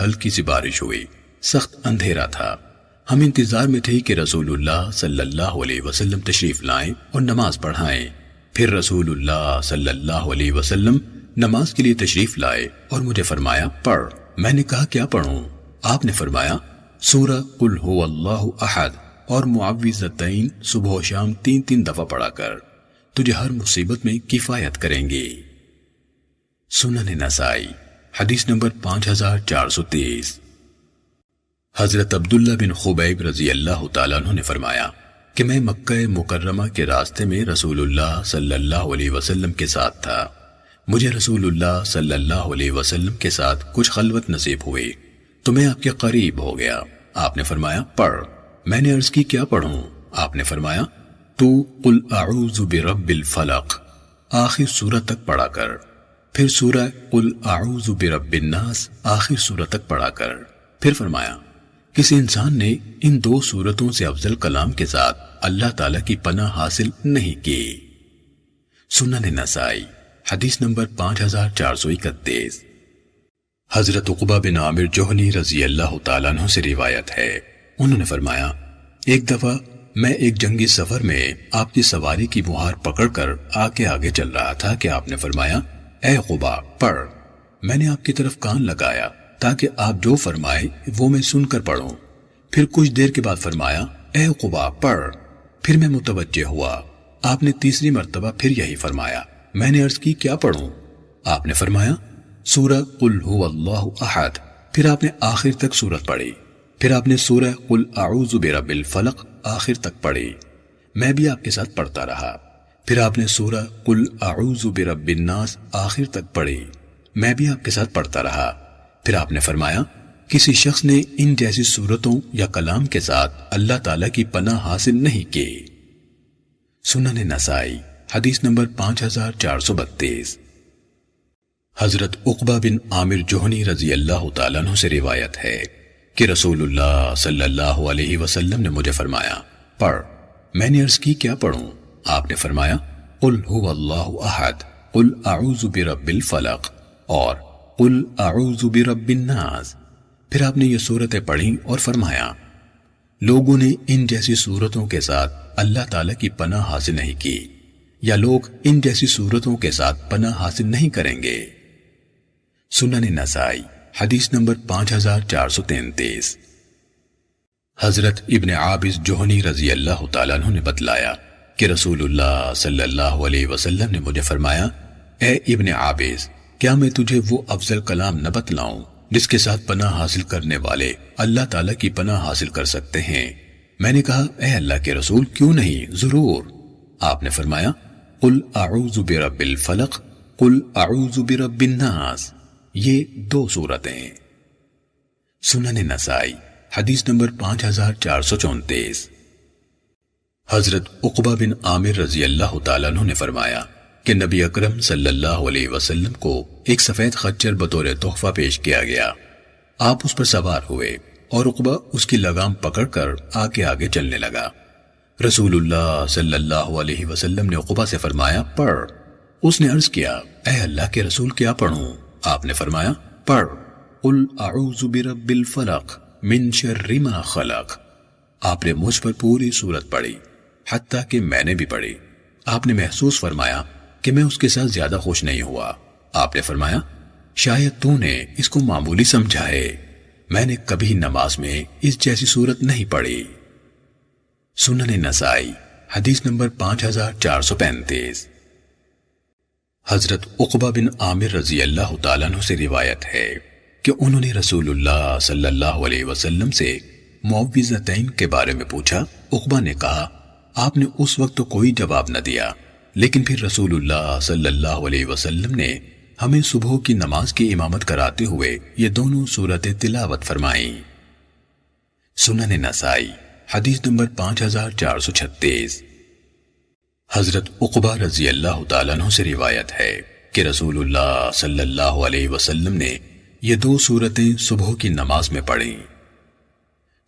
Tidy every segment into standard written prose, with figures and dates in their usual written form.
ہلکی سی بارش ہوئی، سخت اندھیرا تھا۔ ہم انتظار میں تھے کہ رسول اللہ صلی اللہ علیہ وسلم تشریف لائیں اور نماز پڑھائیں۔ پھر رسول اللہ صلی اللہ علیہ وسلم نماز کے لیے تشریف لائے اور مجھے فرمایا پڑھ۔ میں نے کہا کیا پڑھوں؟ آپ نے فرمایا سورہ قل هو اللہ احد اور معوذتین صبح و شام 3 دفعہ پڑھا کر، تجھے ہر مصیبت میں کفایت کریں گی۔ سنن نسائی حدیث نمبر 5423۔ حضرت عبداللہ بن خبیب رضی اللہ تعالیٰ عنہ نے فرمایا کہ میں مکہ مکرمہ کے راستے میں رسول اللہ صلی اللہ علیہ وسلم کے ساتھ تھا۔ مجھے رسول اللہ صلی اللہ علیہ وسلم کے ساتھ کچھ خلوت نصیب ہوئی تو میں آپ کے قریب ہو گیا۔ آپ نے فرمایا پڑھ۔ میں نے عرض کی کیا پڑھوں؟ آپ نے فرمایا تو قل اعوذ برب الفلق آخر سورہ تک پڑھا کر، پھر سورہ قل اعوذ برب الناس آخر سورہ تک پڑھا کر، پھر فرمایا کسی انسان نے ان 2 سورتوں سے افضل کلام کے ساتھ اللہ تعالیٰ کی پناہ حاصل نہیں کی۔ سنن نسائی حدیث نمبر 5431۔ حضرت عقبہ بن عامر جوہنی رضی اللہ تعالیٰ عنہ سے روایت ہے، انہوں نے فرمایا ایک دفعہ میں ایک جنگی سفر میں آپ کی سواری کی مہار پکڑ کر آگے چل رہا تھا کہ آپ نے فرمایا اے عقبہ پڑھ۔ میں نے آپ کی طرف کان لگایا تاکہ آپ جو فرمائے وہ میں سن کر پڑھوں۔ پھر کچھ دیر کے بعد فرمایا اے عقبہ پڑھ۔ پھر میں متوجہ ہوا، آپ نے تیسری مرتبہ پھر یہی فرمایا۔ میں نے عرض کی کیا پڑھوں؟ آپ نے فرمایا سورہ قل هو اللہ احد۔ پھر آپ نے آخر تک سورت پڑھی۔ پھر آپ نے سورہ قل اعوذ برب الفلق آخر تک پڑھی۔ میں بھی آپ کے ساتھ پڑھتا رہا۔ پھر آپ نے سورہ قل اعوذ برب الناس آخر تک پڑھی۔ میں بھی آپ کے ساتھ پڑھتا رہا۔ پھر آپ نے فرمایا کسی شخص نے ان جیسی صورتوں یا کلام کے ساتھ اللہ تعالیٰ کی پناہ حاصل نہیں کی۔ سنن نسائی حدیث نمبر 5432۔ حضرت عقبہ بن عامر جوہنی رضی اللہ تعالیٰ عنہ سے روایت ہے کہ رسول اللہ صلی اللہ علیہ وسلم نے مجھے فرمایا پڑھ۔ میں نے عرض کی کیا پڑھوں؟ آپ نے فرمایا قل هو اللہ احد، قل اعوذ برب الفلق اور قل اعوذ برب الناس۔ پھر آپ نے یہ صورتیں پڑھیں اور فرمایا لوگوں نے ان جیسی صورتوں کے ساتھ اللہ تعالیٰ کی پناہ حاصل نہیں کی، یا لوگ ان جیسی صورتوں کے ساتھ پناہ حاصل نہیں کریں گے۔ سنن نسائی حدیث نمبر 5433۔ حضرت ابن عابس جوہنی رضی اللہ تعالیٰ عنہ نے بتلایا کہ رسول اللہ صلی اللہ علیہ وسلم نے مجھے فرمایا اے ابن عابس کیا میں تجھے وہ افضل کلام نہ بتلاؤں جس کے ساتھ پناہ حاصل کرنے والے اللہ تعالیٰ کی پناہ حاصل کر سکتے ہیں؟ میں نے کہا اے اللہ کے رسول کیوں نہیں، ضرور۔ آپ نے فرمایا قل اعوذ برب الفلق، قل اعوذ برب الناس، یہ 2 سورتیں۔ سنن نسائی حدیث نمبر 5434۔ حضرت عقبہ بن عامر رضی اللہ تعالیٰ عنہ نے فرمایا کہ نبی اکرم صلی اللہ علیہ وسلم کو ایک سفید خچر بطور تحفہ پیش کیا گیا۔ آپ اس پر سوار ہوئے اور عقبہ اس کی لگام پکڑ کر آگے چلنے لگا۔ رسول اللہ صلی اللہ علیہ وسلم نے عقبہ سے فرمایا پڑھ۔ اس نے عرض کیا اے اللہ کے رسول کیا پڑھوں؟ آپ نے فرمایا پڑھ قل اعوذ برب الفلق من شر ما خلق۔ آپ نے مجھ پر پوری سورت پڑھی، حتیٰ کہ میں نے بھی پڑھی۔ آپ نے محسوس فرمایا کہ میں اس کے ساتھ زیادہ خوش نہیں ہوا۔ آپ نے فرمایا شاید تو نے اس کو معمولی سمجھا ہے، میں نے کبھی نماز میں اس جیسی سورت نہیں پڑھی۔ سنن نسائی حدیث نمبر 5435۔ حضرت عقبہ بن عامر رضی اللہ تعالیٰ عنہ سے روایت ہے کہ انہوں نے رسول اللہ صلی اللہ علیہ وسلم سے معوذتین کے بارے میں پوچھا۔ عقبہ نے کہا آپ نے اس وقت تو کوئی جواب نہ دیا، لیکن پھر رسول اللہ صلی اللہ علیہ وسلم نے ہمیں صبح کی نماز کی امامت کراتے ہوئے یہ دونوں سورتیں تلاوت فرمائیں۔ سنن نسائی حدیث نمبر 5436۔ حضرت عقبہ رضی اللہ تعالیٰ عنہ سے روایت ہے کہ رسول اللہ صلی اللہ علیہ وسلم نے یہ 2 سورتیں صبح کی نماز میں پڑھیں۔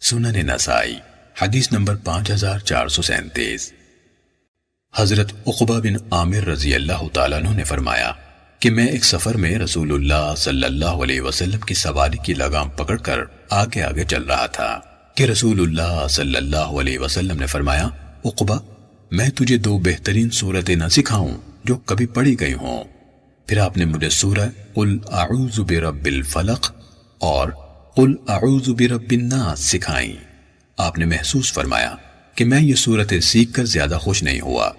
سنن نسائی حدیث نمبر 5437۔ حضرت عقبہ بن عامر رضی اللہ تعالیٰ عنہ نے فرمایا کہ میں ایک سفر میں رسول اللہ صلی اللہ علیہ وسلم کی سواری کی لگام پکڑ کر آگے آگے چل رہا تھا کہ رسول اللہ صلی اللہ علیہ وسلم نے فرمایا، عقبہ، میں تجھے 2 بہترین سورتیں نہ سکھاؤں جو کبھی پڑھی گئی ہوں؟ پھر آپ نے مجھے سورہ قل اعوذ برب الفلق اور قل اعوذ برب الناس سکھائیں۔ آپ نے محسوس فرمایا کہ میں یہ سورتیں سیکھ کر زیادہ خوش نہیں ہوا،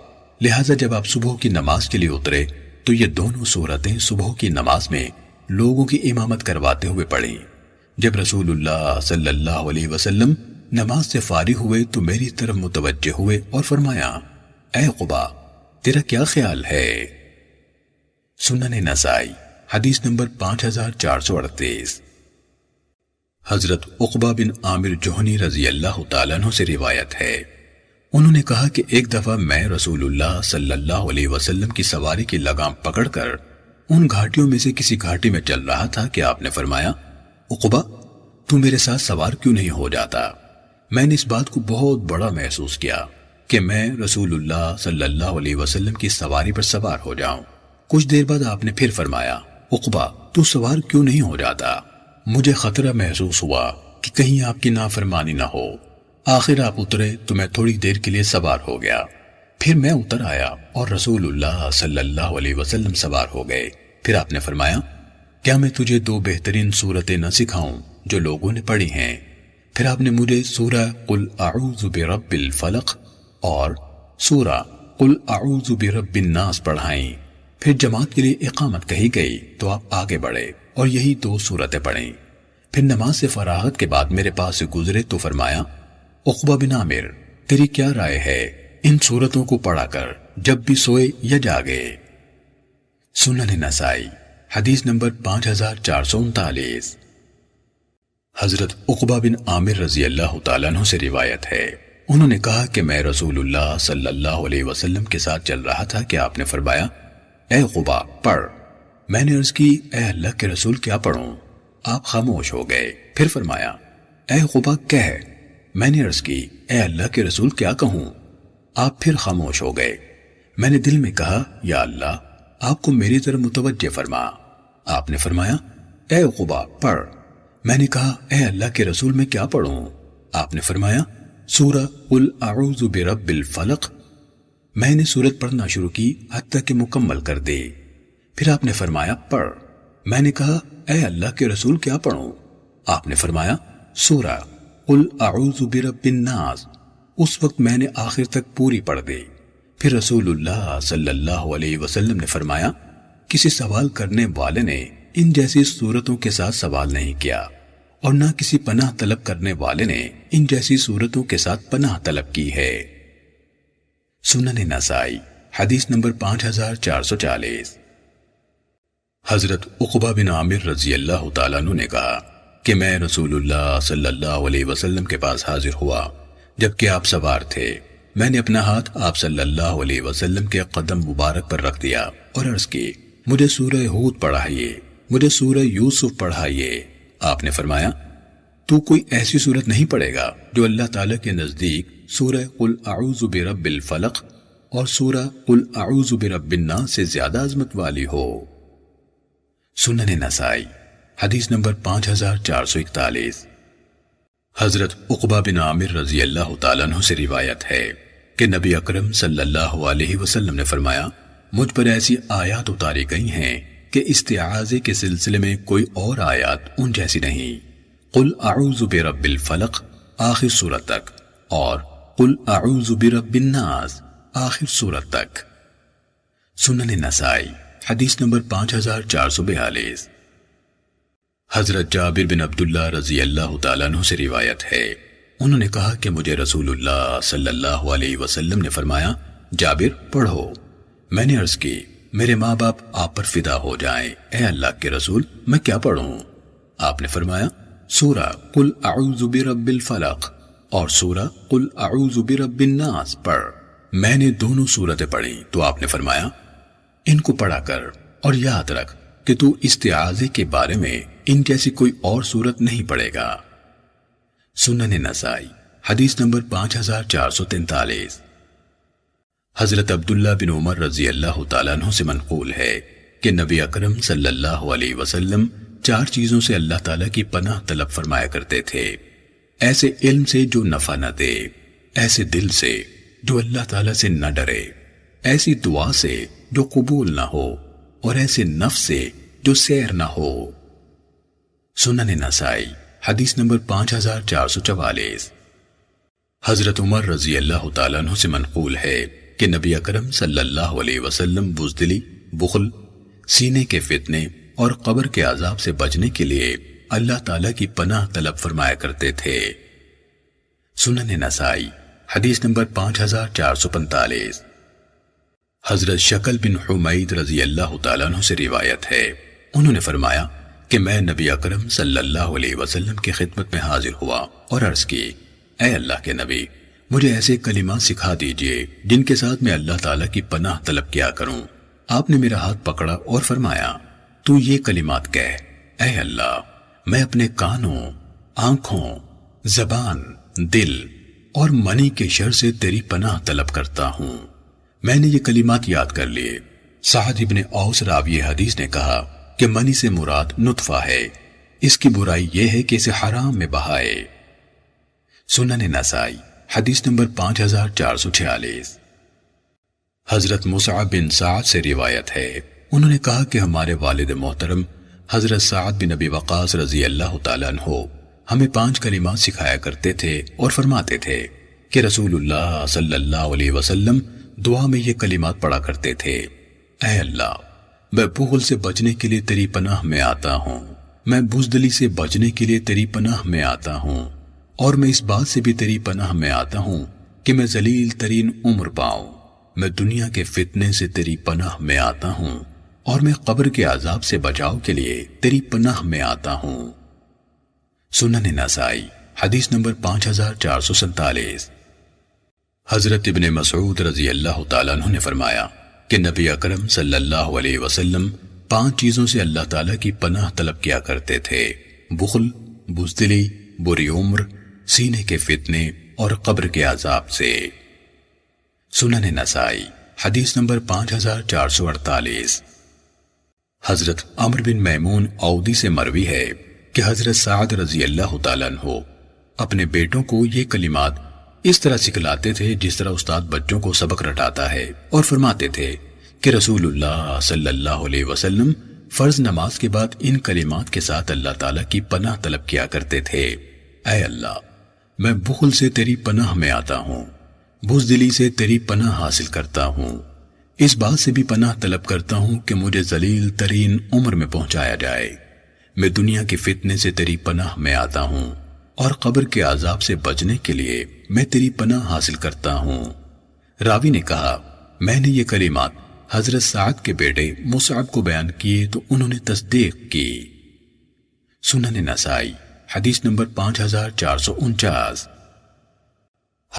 لہٰذا جب آپ صبح کی نماز کے لیے اترے تو یہ دونوں سورتیں صبح کی نماز میں لوگوں کی امامت کرواتے ہوئے پڑھیں۔ جب رسول اللہ صلی اللہ علیہ وسلم نماز سے فارغ ہوئے تو میری طرف متوجہ ہوئے اور فرمایا، اے عقبہ، تیرا کیا خیال ہے؟ سنن نسائی حدیث نمبر 5438۔ حضرت عقبہ بن عامر جوہنی رضی اللہ تعالیٰ عنہ سے روایت ہے، انہوں نے کہا کہ ایک دفعہ میں رسول اللہ صلی اللہ علیہ وسلم کی سواری کی لگام پکڑ کر ان گھاٹیوں میں سے کسی گھاٹی میں چل رہا تھا کہ آپ نے فرمایا، عقبہ، تو میرے ساتھ سوار کیوں نہیں ہو جاتا؟ میں نے اس بات کو بہت بڑا محسوس کیا کہ میں رسول اللہ صلی اللہ علیہ وسلم کی سواری پر سوار ہو جاؤں۔ کچھ دیر بعد آپ نے پھر فرمایا، عقبہ، تو سوار کیوں نہیں ہو جاتا؟ مجھے خطرہ محسوس ہوا کہ کہیں آپ کی نافرمانی نہ ہو۔ آخر آپ اترے تو میں تھوڑی دیر کے لیے سوار ہو گیا، پھر میں اتر آیا اور رسول اللہ صلی اللہ علیہ وسلم سوار ہو گئے۔ پھر آپ نے فرمایا، کیا میں تجھے 2 بہترین سورتیں نہ سکھاؤں جو لوگوں نے پڑھی ہیں؟ پھر آپ نے مجھے سورہ قل اعوذ برب الفلق اور سورہ قل اعوذ برب الناس پڑھائیں۔ پھر جماعت کے لیے اقامت کہی گئی تو آپ آگے بڑھے اور یہی 2 سورتیں پڑھیں۔ پھر نماز سے فراغت کے بعد میرے پاس سے گزرے تو فرمایا، عقبہ بن عامر، تیری کیا رائے ہے ان سورتوں کو پڑھا کر جب بھی سوئے یا جاگے؟ سنن نسائی حدیث نمبر 5439۔ حضرت عقبہ بن عامر رضی اللہ تعالیٰ عنہ سے روایت ہے، انہوں نے کہا کہ میں رسول اللہ صلی اللہ علیہ وسلم کے ساتھ چل رہا تھا کہ آپ نے فرمایا، اے عقبہ، پڑھ۔ میں نے عرض کی، اے اللہ کے رسول، کیا پڑھوں؟ آپ خاموش ہو گئے۔ پھر فرمایا، اے عقبہ، کہہ۔ میں نے عرض کی، اے اللہ کے رسول، کیا کہوں؟ آپ پھر خاموش ہو گئے۔ میں نے دل میں کہا، یا اللہ، آپ کو میری طرف متوجہ فرما۔ آپ نے فرمایا، اے عقبہ، پڑھ۔ میں نے کہا، اے اللہ کے رسول، میں کیا پڑھوں؟ آپ نے فرمایا، سورہ قل اعوذ برب الفلق۔ میں نے سورت پڑھنا شروع کی حتیٰ کہ مکمل کر دی۔ پھر آپ نے فرمایا، پڑھ۔ میں نے کہا، اے اللہ کے رسول، کیا پڑھوں؟ آپ نے فرمایا، سورہ قل اعوذ برب الناس۔ اس وقت میں نے آخر تک پوری پڑھ دی۔ پھر رسول اللہ صلی اللہ علیہ وسلم نے فرمایا، کسی سوال کرنے والے نے ان جیسی صورتوں کے ساتھ سوال نہیں کیا، اور نہ کسی پناہ طلب کرنے والے نے ان جیسی صورتوں کے ساتھ پناہ طلب کی ہے۔ سنن نسائی حدیث نمبر 5440۔ حضرت عقبہ بن عامر رضی اللہ تعالیٰ عنہ نے کہا کہ میں رسول اللہ صلی اللہ علیہ وسلم کے پاس حاضر ہوا جبکہ آپ سوار تھے۔ میں نے اپنا ہاتھ آپ صلی اللہ علیہ وسلم کے قدم مبارک پر رکھ دیا اور عرض کی، مجھے سورہ ہود پڑھائیے، مجھے سورہ یوسف پڑھائیے۔ آپ نے فرمایا، تو کوئی ایسی سورت نہیں پڑھے گا جو اللہ تعالیٰ کے نزدیک سورہ قل اعوذ برب الفلق اور سورہ قل اعوذ برب الناس سے زیادہ عظمت والی ہو۔ سنن نسائی حدیث نمبر 5441۔ حضرت عقبہ بن عامر رضی اللہ تعالیٰ عنہ سے روایت ہے کہ نبی اکرم صلی اللہ علیہ وسلم نے فرمایا، مجھ پر ایسی آیات اتاری گئی ہیں کہ استعاذے کے سلسلے میں کوئی اور آیات ان جیسی نہیں۔ قل اعوذ برب الفلق آخر سورت تک اور قل اعوذ برب الناس آخر سورت تک۔ سنن نسائی حدیث نمبر 5442۔ حضرت جابر بن عبداللہ رضی اللہ تعالیٰ عنہ سے روایت ہے، انہوں نے کہا کہ مجھے رسول اللہ صلی اللہ علیہ وسلم نے فرمایا، جابر، پڑھو۔ میں نے عرض کی، میرے ماں باپ آپ پر فدا ہو جائیں، اے اللہ کے رسول، میں کیا پڑھوں؟ آپ نے فرمایا، سورہ قل اعوذ برب الفلق اور سورہ قل اعوذ برب الناس پڑھ۔ میں نے دونوں سورتیں پڑھی تو آپ نے فرمایا، ان کو پڑھا کر اور یاد رکھ کہ تو استعاذے کے بارے میں ان جیسی کوئی اور سورت نہیں پڑھے گا۔ سنن نسائی حدیث نمبر 5443۔ حضرت عبداللہ بن عمر رضی اللہ تعالیٰ عنہ سے منقول ہے کہ نبی اکرم صلی اللہ علیہ وسلم 4 چیزوں سے اللہ تعالیٰ کی پناہ طلب فرمایا کرتے تھے۔ ایسے علم سے جو نفع نہ دے، ایسے دل سے جو اللہ تعالیٰ سے نہ ڈرے، ایسی دعا سے جو قبول نہ ہو، اور ایسے نفس سے جو سیر نہ ہو۔ سنن نسائی حدیث نمبر 5444۔ حضرت عمر رضی اللہ تعالیٰ عنہ سے منقول ہے کہ نبی اکرم صلی اللہ علیہ وسلم بزدلی، بخل، سینے کے فتنے اور قبر کے عذاب سے بچنے کے لیے اللہ تعالیٰ کی پناہ طلب فرمایا کرتے تھے۔ سنن نسائی حدیث نمبر 5445۔ حضرت شکل بن حمید رضی اللہ تعالیٰ عنہ سے روایت ہے، انہوں نے فرمایا کہ میں نبی اکرم صلی اللہ علیہ وسلم کی خدمت میں حاضر ہوا اور عرض کی، اے اللہ کے نبی، مجھے ایسے کلمات سکھا دیجئے جن کے ساتھ میں اللہ تعالیٰ کی پناہ طلب کیا کروں۔ آپ نے میرا ہاتھ پکڑا اور فرمایا، تو یہ کلمات کہہ، اے اللہ، میں اپنے کانوں، آنکھوں، زبان، دل اور منی کے شر سے تیری پناہ طلب کرتا ہوں۔ میں نے یہ کلمات یاد کر لیے۔ سعد ابن اوس راوی حدیث نے کہا کہ منی سے مراد نطفہ ہے، اس کی برائی یہ ہے کہ اسے حرام میں بہائے۔ سنن نسائی حدیث نمبر 5446۔ حضرت مصعب بن سعد سے روایت ہے، انہوں نے کہا کہ ہمارے والد محترم حضرت سعد بن ابی وقاص رضی اللہ تعالیٰ عنہ ہمیں 5 کلمات سکھایا کرتے تھے اور فرماتے تھے کہ رسول اللہ صلی اللہ علیہ وسلم دعا میں یہ کلمات پڑھا کرتے تھے، اے اللہ، میں بخل سے بچنے کے لیے تیری پناہ میں آتا ہوں، میں بزدلی سے بچنے کے لیے تیری پناہ میں آتا ہوں، اور میں اس بات سے بھی تیری پناہ میں آتا ہوں کہ میں ذلیل ترین عمر پاؤں۔ میں دنیا کے فتنے سے تیری پناہ میں آتا ہوں، اور میں قبر کے عذاب سے بچاؤ کے لیے تیری پناہ میں آتا ہوں۔ سنن نسائی حدیث نمبر 5447۔ حضرت ابن مسعود رضی اللہ تعالیٰ عنہ نے فرمایا کہ نبی اکرم صلی اللہ علیہ وسلم 5 چیزوں سے اللہ تعالیٰ کی پناہ طلب کیا کرتے تھے: بخل، بزدلی، بری عمر، سینے کے فتنے اور قبر کے عذاب سے۔ سنن نسائی حدیث نمبر 5448۔ حضرت عمر بن میمون اودی سے مروی ہے کہ حضرت سعد رضی اللہ تعالیٰ عنہ اپنے بیٹوں کو یہ کلمات اس طرح سکھلاتے تھے جس طرح استاد بچوں کو سبق رٹاتا ہے، اور فرماتے تھے کہ رسول اللہ صلی اللہ علیہ وسلم فرض نماز کے بعد ان کلمات کے ساتھ اللہ تعالیٰ کی پناہ طلب کیا کرتے تھے: اے اللہ، میں بخل سے تیری پناہ میں آتا ہوں، بزدلی سے تیری پناہ حاصل کرتا ہوں، اس بات سے بھی پناہ طلب کرتا ہوں کہ مجھے ذلیل ترین عمر میں پہنچایا جائے، میں دنیا کے فتنے سے تیری پناہ میں آتا ہوں، اور قبر کے عذاب سے بچنے کے لیے میں تیری پناہ حاصل کرتا ہوں۔ راوی نے کہا، میں نے یہ کلمات حضرت سعد کے بیٹے مصعب کو بیان کیے تو انہوں نے تصدیق کی۔ سنن نسائی حدیث نمبر 5449۔